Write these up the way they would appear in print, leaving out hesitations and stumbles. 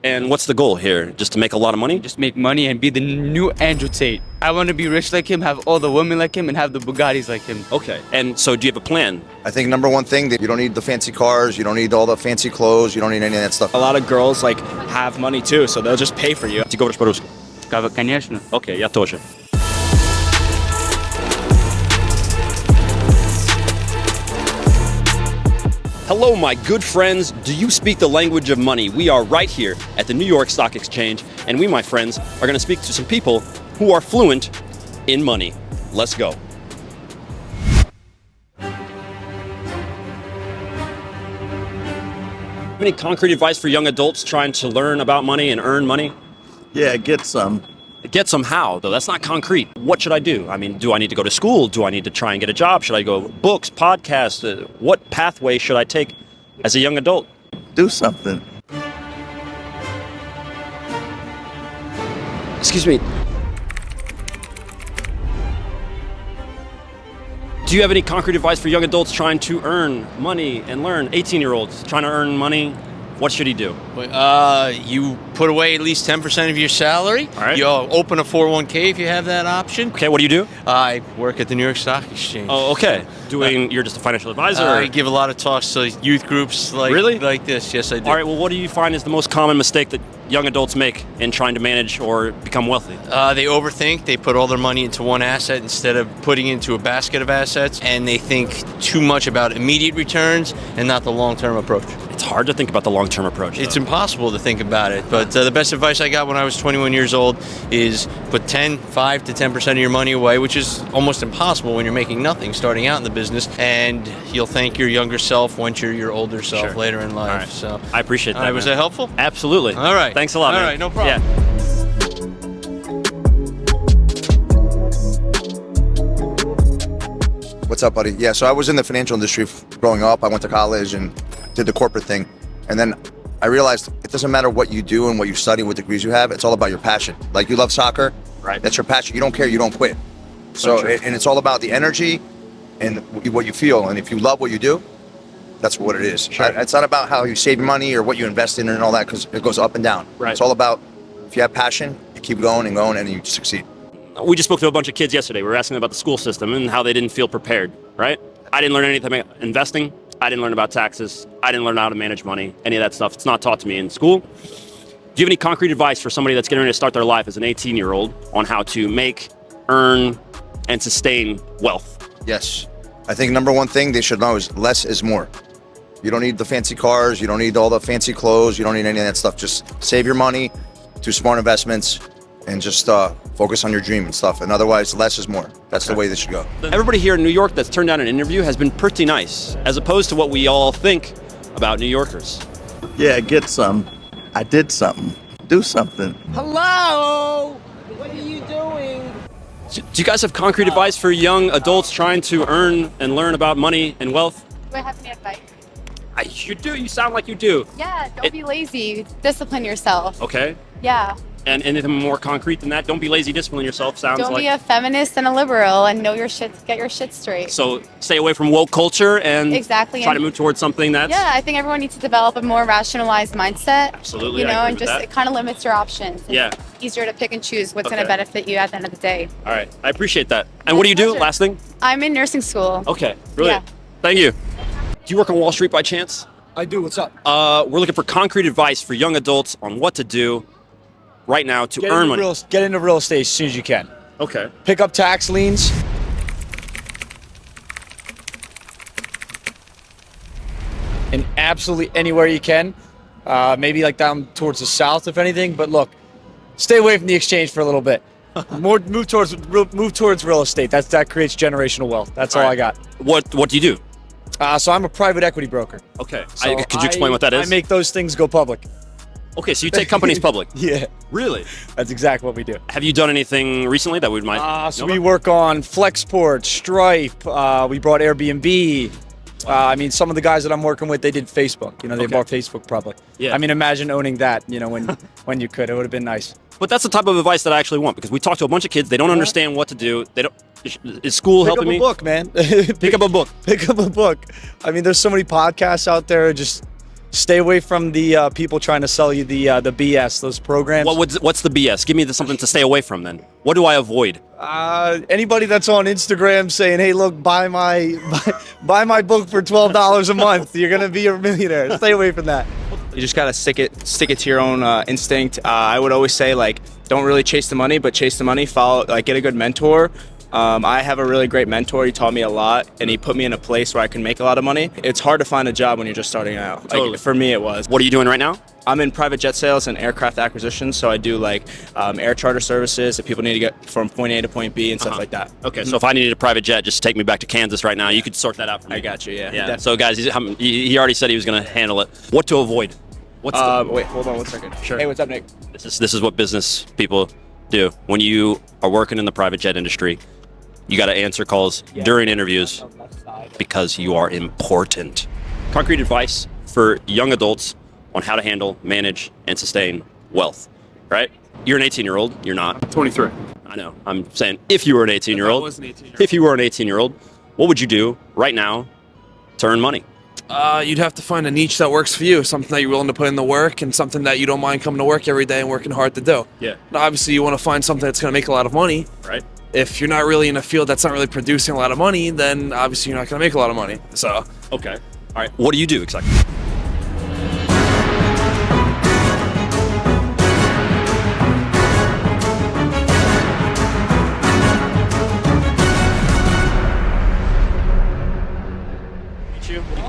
And what's the goal here? Just to make a lot of money? Just make money and be the new Andrew Tate. I want to be rich like him, have all the women like him, and have the Bugattis like him. Okay. And so do you have a plan? I think number one thing, that you don't need the fancy cars, you don't need all the fancy clothes, you don't need any of that stuff. A lot of girls like have money too, so they'll just pay for you. Ты говоришь по-русски? Конечно. Окей, я тоже. Hello, my good friends. Do you speak the language of money? We are right here at the New York Stock Exchange, and we, my friends, are going to speak to some people who are fluent in money. Let's go. Any concrete advice for young adults trying to learn about money and earn money? Yeah, get some. Get some how, though. That's not concrete. What should I do? I mean, do I need to go to school? Do I need to try and get a job? Should I go books, podcasts? What pathway should I take as a young adult? Do something. Excuse me. Do you have any concrete advice for young adults trying to earn money and learn? 18-year-olds trying to earn money. What should he do? You put away at least 10% of your salary. All right. You open a 401k if you have that option. Okay, what do you do? I work at the New York Stock Exchange. Oh, okay. You're just a financial advisor? I give a lot of talks to youth groups like this. Yes, I do. All right, well, what do you find is the most common mistake that young adults make in trying to manage or become wealthy? They overthink. They put all their money into one asset instead of putting into a basket of assets, and they think too much about immediate returns and not the long-term approach. It's hard to think about the long-term approach. It's impossible to think about it, but the best advice I got when I was 21 years old is put 5 to 10% of your money away, which is almost impossible when you're making nothing starting out in the business, and you'll thank your younger self once you're your older self later in life. All right. So I appreciate that. Was that helpful? Absolutely. All right. Thanks a lot, man. All right, no problem. Yeah. What's up, buddy? Yeah, so I was in the financial industry growing up. I went to college and did the corporate thing. And then I realized it doesn't matter what you do and what you study, what degrees you have. It's all about your passion. Like, you love soccer. Right. That's your passion. You don't care, you don't quit. So, and it's all about the energy and what you feel. And if you love what you do, that's what it is. Sure. It's not about how you save money or what you invest in and all that, because it goes up and down. Right. It's all about, if you have passion, you keep going and you succeed. We just spoke to a bunch of kids yesterday. We were asking them about the school system and how they didn't feel prepared, right? I didn't learn anything about investing. I didn't learn about taxes. I didn't learn how to manage money, any of that stuff. It's not taught to me in school. Do you have any concrete advice for somebody that's getting ready to start their life as an 18-year-old on how to make, earn, and sustain wealth? Yes. I think number one thing they should know is less is more. You don't need the fancy cars. You don't need all the fancy clothes. You don't need any of that stuff. Just save your money, do smart investments, and just focus on your dream and stuff. And otherwise, less is more. That's the way this should go. Everybody here in New York that's turned down an interview has been pretty nice, as opposed to what we all think about New Yorkers. Yeah, get some. I did something. Do something. Hello? What are you doing? Do you guys have concrete advice for young adults trying to earn and learn about money and wealth? Do I have any advice? You do. You sound like you do. Yeah, don't be lazy. Discipline yourself. Okay. Yeah. And anything more concrete than that? Don't be lazy, discipline yourself. Sounds Don't like. be a feminist and a liberal and know your shit, get your shit straight. So stay away from woke culture and Exactly. try to move towards something that's. Yeah, I think everyone needs to develop a more rationalized mindset. Absolutely, You know, I agree and with just that. it kind of limits your options. It's Yeah. easier to pick and choose what's going Okay. to benefit you at the end of the day. All right. I appreciate that. And what do you do? Pleasure. Last thing? I'm in nursing school. Okay. Brilliant. Yeah. Thank you. Do you work on Wall Street by chance? I do. What's up? We're looking for concrete advice for young adults on what to do right now to earn money. Get into real estate as soon as you can. Okay. Pick up tax liens. And absolutely anywhere you can. Maybe like down towards the south, if anything. But look, stay away from the exchange for a little bit. Move towards real estate. That creates generational wealth. That's all I got. What do you do? So I'm a private equity broker. Okay. So Could you explain what that is? I make those things go public. Okay, so you take companies public. Yeah, Really? that's exactly what we do. Have you done anything recently that we might So know we about? work on Flexport, Stripe. We brought Airbnb. I mean, some of the guys that I'm working with, they did Facebook. You know, they Okay. bought Facebook public. Yeah. I mean, imagine owning that. You know, when you could, it would have been nice. But that's the type of advice that I actually want, because we talk to a bunch of kids. They don't understand what to do. They don't. Is school Pick helping up me? a book, man. Pick up a book. Pick up a book. I mean, there's so many podcasts out there. Just Stay away from the people trying to sell you the BS, those programs. What's the BS? Give me something to stay away from then. What do I avoid? Anybody that's on Instagram saying, "Hey, look, buy my book for $12 a month. You're gonna be a millionaire." Stay away from that. You just gotta stick it to your own instinct. I would always say, like, don't really chase the money, but chase the money. Follow, like, get a good mentor. I have a really great mentor. He taught me a lot, and he put me in a place where I can make a lot of money. It's hard to find a job when you're just starting out. Totally. Like, for me, it was. What are you doing right now? I'm in private jet sales and aircraft acquisition, so I do like air charter services if people need to get from point A to point B and stuff like that. Okay, so if I needed a private jet, just take me back to Kansas right now. You could sort that out for me. I got you. Yeah. Yeah. So guys, he already said he was going to handle it. What to avoid? What's Wait, hold on 1 second. Sure. Hey, what's up, Nick? This is what business people do. When you are working in the private jet industry, you got to answer calls during interviews because you are important. Concrete advice for young adults on how to handle, manage, and sustain wealth, right? You're an 18-year-old. You're not. 23. I know. I'm saying if you were an 18-year-old, was an 18-year-old. if you were an 18-year-old, what would you do right now to earn money? You'd have to find a niche that works for you, something that you're willing to put in the work and something that you don't mind coming to work every day and working hard to do. Yeah. Now, obviously, you want to find something that's going to make a lot of money. Right. If you're not really in a field that's not really producing a lot of money, then obviously you're not going to make a lot of money. So, Okay. All right. What do you do exactly?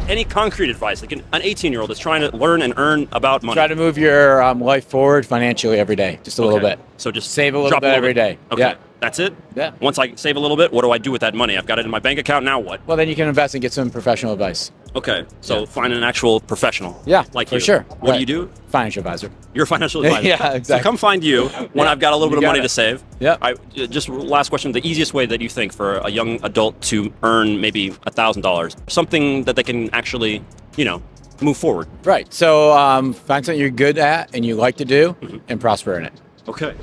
Any concrete advice, like an 18-year-old is trying to learn and earn about money? Try to move your life forward financially every day, just a little bit. So just Save a little drop bit every day. Okay. Yeah. That's it? Yeah. Once I save a little bit, what do I do with that money? I've got it in my bank account. Now what? Well, then you can invest and get some professional advice. Okay. So find an actual professional. Yeah, Like for you. sure. What do Right. you do? Financial advisor. You're a financial advisor. Yeah, exactly. So come find you when I've got a little bit of You got money it. to save. Yeah. Just last question: the easiest way that you think for a young adult to earn maybe $1,000, something that they can actually, move forward. Right. So find something you're good at and you like to do and prosper in it. Okay.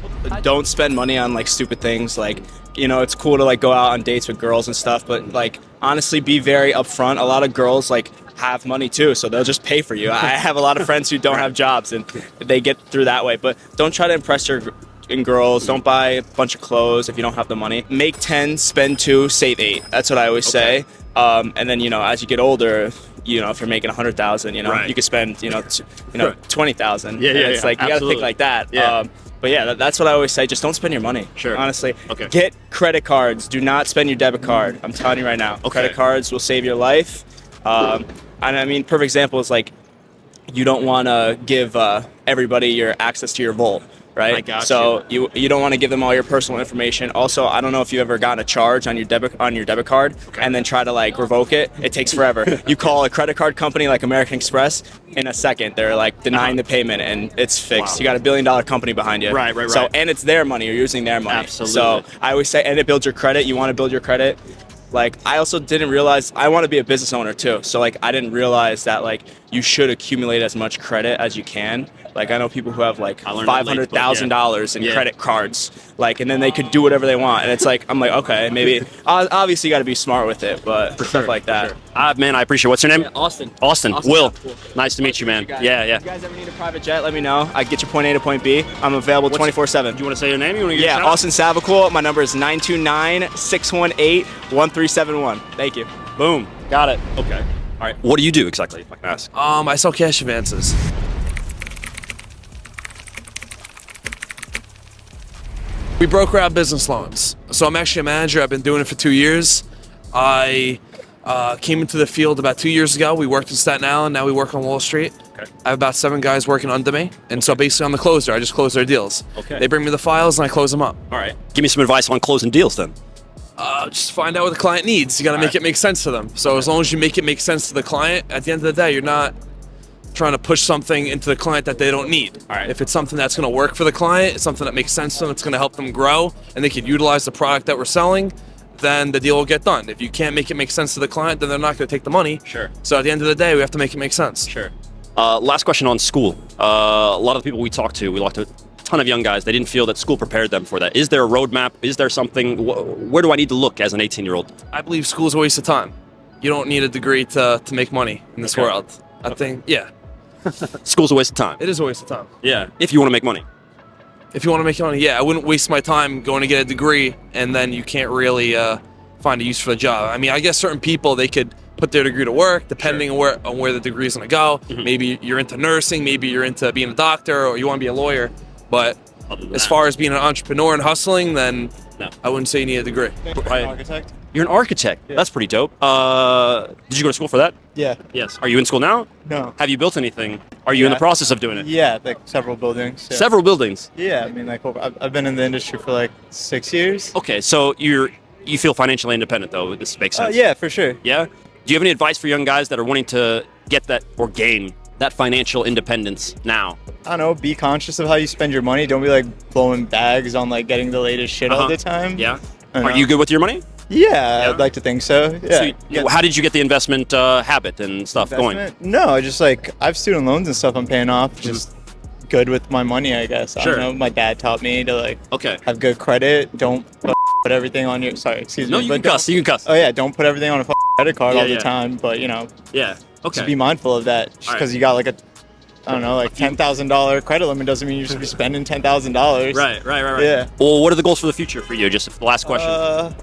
Don't spend money on like stupid things. Like, it's cool to like go out on dates with girls and stuff, but like honestly, be very upfront. A lot of girls like have money too, so they'll just pay for you. I have a lot of friends who don't have jobs and they get through that way. But don't try to impress your girls. Don't buy a bunch of clothes if you don't have the money. Make 10, spend 2, save 8. That's what I always say. And then as you get older, if you're making 100,000, Right. you could spend 20,000. Yeah, It's like you got to absolutely. think like that. Yeah. But yeah, that's what I always say. Just don't spend your money. Sure. Honestly. Okay. Get credit cards. Do not spend your debit card. I'm telling you right now. Okay. Credit cards will save your life. And I mean, perfect example is like, you don't want to give everybody your access to your vault, right? I got so you don't want to give them all your personal information. Also, I don't know if you've ever gotten a charge on your debit card and then try to like revoke it. It takes forever. You call a credit card company like American Express, in a second they're like denying the payment and it's fixed. Wow. You got $1 billion company behind you. Right. So and it's their money. You're using their money. Absolutely. So I always say, and it builds your credit. You want to build your credit. Like, I also didn't realize I want to be a business owner too. So like, I didn't realize that like you should accumulate as much credit as you can. Like, I know people who have like I learned that late, but $500,000 in Yeah. credit cards, like, and then they could do whatever they want. And it's like, I'm like, okay, maybe obviously you got to be smart with it, but stuff like that. Man, I appreciate. What's your name? Austin. Austin. Will. Nice to meet you, man. Guys, Yeah. If you guys ever need a private jet, let me know. I get you point A to point B. I'm available 24/7. Do you want to say your name? You want to get Yeah, a shout? Austin Savacool. My number is 929-618-1371. Thank you. Boom. Got it. Okay. All right. What do you do exactly, if I can ask? I sell cash advances. We broker out business loans. So I'm actually a manager. I've been doing it for 2 years. I came into the field about 2 years ago. We worked in Staten Island. Now we work on Wall Street. Okay. I have about 7 guys working under me. And so basically I'm the closer. I just close their deals. Okay. They bring me the files and I close them up. All right. Give me some advice on closing deals then. Just find out what the client needs. You got to make it make sense to them. So as long as you make it make sense to the client, at the end of the day, you're not trying to push something into the client that they don't need. All right. If it's something that's going to work for the client, it's something that makes sense to them, it's going to help them grow, and they could utilize the product that we're selling, then the deal will get done. If you can't make it make sense to the client, then they're not going to take the money. Sure. So at the end of the day, we have to make it make sense. Sure. Last question on school. A lot of the people we talked to a ton of young guys, they didn't feel that school prepared them for that. Is there a roadmap? Is there something? Where do I need to look as an 18-year-old? I believe school's a waste of time. You don't need a degree to make money in this Okay. world. I think, yeah. School's a waste of time. It is a waste of time. Yeah. If you want to make money. If you want to make money, yeah, I wouldn't waste my time going to get a degree and then you can't really find a use for the job. I mean, I guess certain people, they could put their degree to work depending on where the degree is going to go. Maybe you're into nursing, maybe you're into being a doctor, or you want to be a lawyer. But as far as being an entrepreneur and hustling, then I wouldn't say you need a degree. Architect. You're an architect. That's pretty dope. Did you go to school for that? Yeah. Yes. Are you in school now? No. Have you built anything? Are you in the process of doing it? Yeah, like several buildings. Yeah. Several buildings. Yeah, I mean, like I've been in the industry for like 6 years. Okay, so you feel financially independent though. This makes sense. Yeah, for sure. Yeah. Do you have any advice for young guys that are wanting to get that or gain that financial independence now? I don't know. Be conscious of how you spend your money. Don't be like blowing bags on like getting the latest shit all the time. Yeah. I don't Are know. you good with your money? Yeah, I'd like to think so. Yeah. So how did you get the investment habit and stuff going? No, I just like I have student loans and stuff I'm paying off. Just good with my money, I guess. I Sure. don't know. My dad taught me to like Okay. have good credit. Don't put everything on your. Sorry, excuse No, me. you but can don't- cuss. You can cuss. Oh yeah, don't put everything on a credit card Yeah, all the yeah. time. But you know, Yeah. Okay. just be mindful of that. Just All right. because you got like I don't know, like $10,000 credit limit doesn't mean you should be spending $10,000. Right. Yeah. Well, what are the goals for the future for you? Just the last question.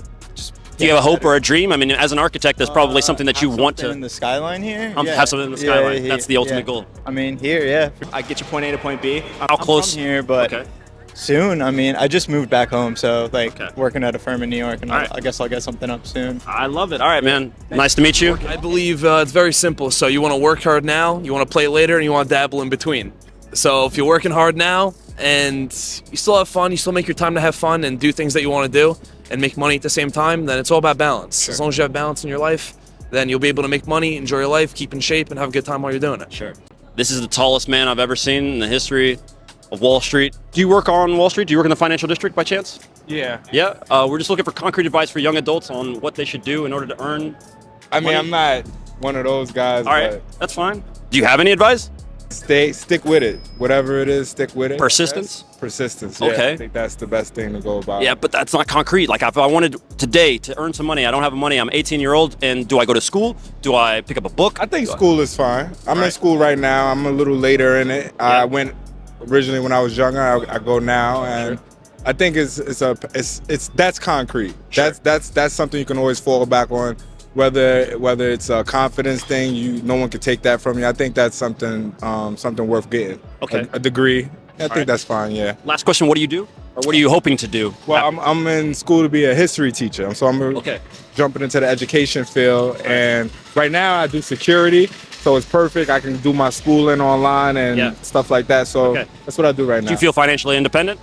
Do you have a hope or a dream? I mean, as an architect, there's probably something that you want to in the skyline here. have something in the skyline. That's the ultimate goal. I mean, here, yeah. I get your point A to point B. How close? I'm from here, but Okay. soon. I mean, I just moved back home, so like Okay. working at a firm in New York, and All right. I guess I'll get something up soon. I love it. All right, man. Nice to meet you. I believe it's very simple. So you want to work hard now, you want to play later, and you want to dabble in between. So if you're working hard now and you still have fun, you still make your time to have fun and do things that you want to do and make money at the same time, then it's all about balance. As long as you have balance in your life, then you'll be able to make money, enjoy your life, keep in shape, and have a good time while you're doing it. Sure. This is the tallest man I've ever seen in the history of Wall Street. Do you work on Wall Street? Do you work in the financial district by chance? Yeah. Yeah. We're just looking for concrete advice for young adults on what they should do in order to earn. I mean, money. I'm not one of those guys. All right, that's fine. Do you have any advice? Stick with it. Whatever it is, stick with it. Persistence? Persistence. Yeah, Okay. I think that's the best thing to go about. Yeah, but that's not concrete. Like if I wanted today to earn some money, I don't have money. I'm 18-year-old, and do I go to school? Do I pick up a book? I think school is fine. I'm in school right now. I'm a little later in it. I went originally when I was younger. I go now, and I think it's that's concrete. Sure. That's something you can always fall back on. Whether it's a confidence thing, no one can take that from you. I think that's something worth getting. Okay. A degree. I think right. that's fine. Yeah. Last question: what do you do, or what are you hoping to do? Well, I'm in school to be a history teacher, so I'm jumping into the education field. And right now, I do security, so it's perfect. I can do my schooling online and stuff like that. So that's what I do right now. Do you feel financially independent?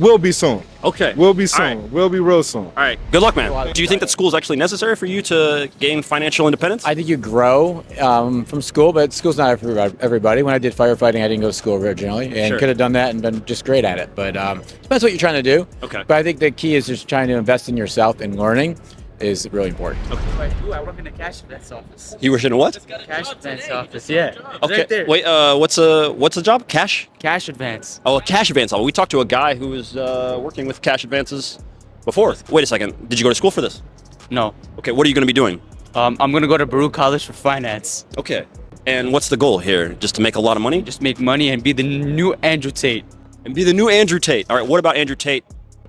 Will be soon. Okay. Will be soon. All right. Will be real soon. All right. Good luck, man. Do you think that school is actually necessary for you to gain financial independence? I think you grow from school, but school's not for everybody. When I did firefighting, I didn't go to school originally, and Sure. could have done that and been just great at it. But depends what you're trying to do. Okay. But I think the key is just trying to invest in yourself and learning is really important. Ooh, I work in the cash advance office. You were in a what? Cash advance office, yeah. Okay. Right there. Wait. What's the job? Cash? Cash advance. Oh, a cash advance. We talked to a guy who was working with cash advances before. Wait a second. Did you go to school for this? No. Okay. What are you going to be doing? I'm gonna go to Baruch College for finance. Okay. And what's the goal here? Just to make a lot of money? Just make money and be the new Andrew Tate. And be the new Andrew Tate. All right. What about Andrew Tate?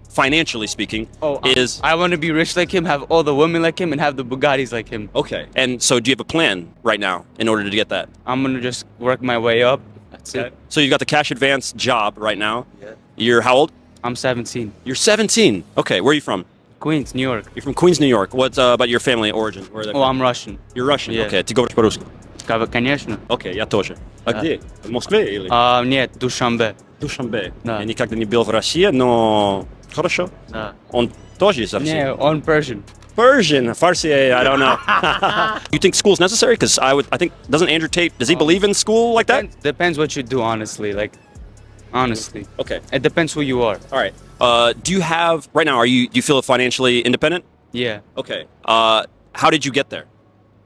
Financially speaking, I want to be rich like him, have all the women like him, and have the Bugattis like him. Okay. And so, do you have a plan right now in order to get that? I'm gonna just work my way up. That's it. So you've got the cash advance job right now. Yeah. You're how old? I'm 17. You're 17. Okay. Where are you from? Queens, New York. You're from Queens, New York. What about your family origin? Where are they from? I'm Russian. You're Russian. Yeah. Okay. Ты говоришь по-русски? Конечно. Okay. Я тоже. А где? В Москве или? Нет, Душанбе. Душанбе. Да. Я никогда не был в России, но хорошо. Да. Он тоже из России? Yeah, on Persian. Persian, Farsi, I don't know. You think school's necessary? Because I think, doesn't Andrew Tate, does he believe in school like that? Depends what you do, honestly. Honestly. Okay. It depends who you are. All right. Do you have, right now, do you feel financially independent? Yeah. Okay. How did you get there?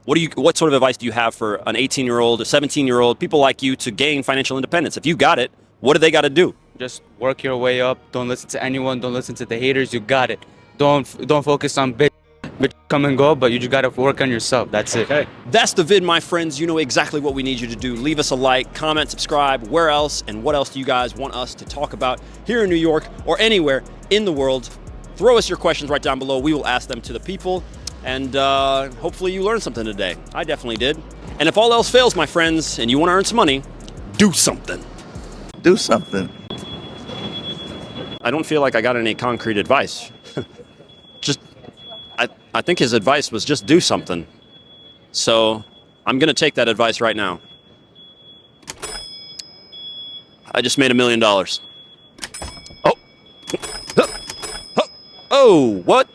What sort of advice do you have for an 18-year-old, a 17-year-old, people like you to gain financial independence? If you got it, what do they got to do? Just work your way up. Don't listen to anyone. Don't listen to the haters. You got it. Don't focus on bitch. But come and go, but you just gotta work on yourself. That's it. Okay. That's the vid, my friends. You know exactly what we need you to do. Leave us a like, comment, subscribe. Where else and what else do you guys want us to talk about here in New York or anywhere in the world? Throw us your questions right down below. We will ask them to the people. And hopefully you learned something today. I definitely did. And if all else fails, my friends, and you want to earn some money, do something. Do something. I don't feel like I got any concrete advice. I think his advice was just do something. So I'm going to take that advice right now. I just made $1 million. Oh, what?